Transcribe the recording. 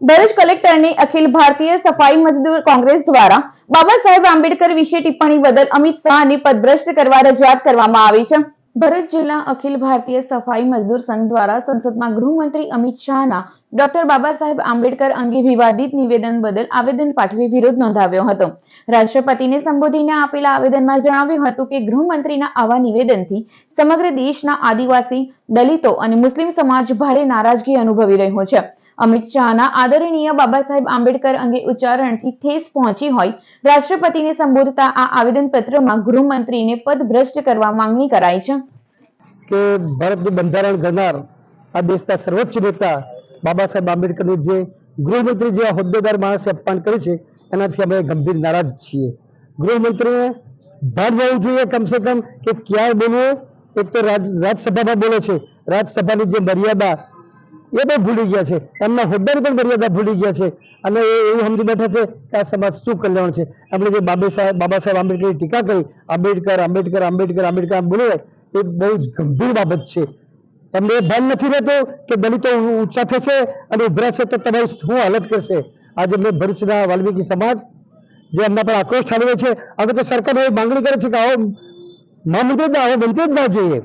ભરૂચ કલેક્ટરની અખિલ ભારતીય સફાઈ મજદૂર કોંગ્રેસ દ્વારા બાબા સાહેબ આંબેડકર વિશે ટિપ્પણી બદલ અમિત શાહની પદભ્રષ્ટ કરવા રજૂઆત કરવામાં આવી છે। ભરૂચ જિલ્લા અખિલ ભારતીય સફાઈ મજદૂર સંઘ દ્વારા સંસદમાં ગૃહમંત્રી અમિત શાહના ડોક્ટર બાબા સાહેબ આંબેડકર અંગે વિવાદિત નિવેદન બદલ આવેદન પાઠવી વિરોધ નોંધાવ્યો હતો। રાષ્ટ્રપતિને સંબોધીને આપેલા આવેદનમાં જણાવ્યું હતું કે ગૃહમંત્રીના આવા નિવેદનથી સમગ્ર દેશના આદિવાસી, દલિતો અને મુસ્લિમ સમાજ ભારે નારાજગી અનુભવી રહ્યો છે। અમિત શાહના આદરણીય બાબા સાહેબ આંબેડકર અંગે ઉચ્ચારણથી ઠેસ પહોંચી હોય રાષ્ટ્રપતિને સંબોધતા આ આવેદનપત્રમાં ગૃહમંત્રીને પદભ્રષ્ટ કરવા માંગણી કરાઈ છે કે ભારતનું બંધારણ ઘડનાર આ દેશના સર્વોચ્ચ નેતા બાબા સાહેબ આંબેડકરનું જે ગૃહમંત્રી જે હોદ્દેદાર માણસે અપમાન કર્યું છે એનાથી અમે ગંભીર નારાજ છીએ। ગૃહમંત્રીએ ભાન હોવું જોઈએ કમસે કમ કે ક્યાં બોલવું। એક તો રાજ્યસભામાં બોલે છે, રાજ્યસભાની જે મર્યાદા એ પણ ભૂલી ગયા છે, એમના હોદ્દાની પણ મર્યાદા ભૂલી ગયા છે અને એવું સમજી બેઠા છે કે આ સમાજ શું કલ્યાણ છે। આપણે જે બાબા સાહેબ આંબેડકરની ટીકા કરી, આંબેડકર આંબેડકર આંબેડકર આંબેડકર આમ બોલે એ બહુ જ ગંભીર બાબત છે। તમને એ ભાન નથી રહેતું કે દલિતો ઊંચા થશે અને ઉભરાશે તો તમારી શું હાલત કરશે। આજે મેં ભરૂચના વાલ્મીકી સમાજ જે એમના પર આક્રોશ ઠાલવે છે, હવે તો સરકાર એવી માંગણી કરે છે કે આવો મહામંત્રી આવો મંત્રી જ ના જોઈએ।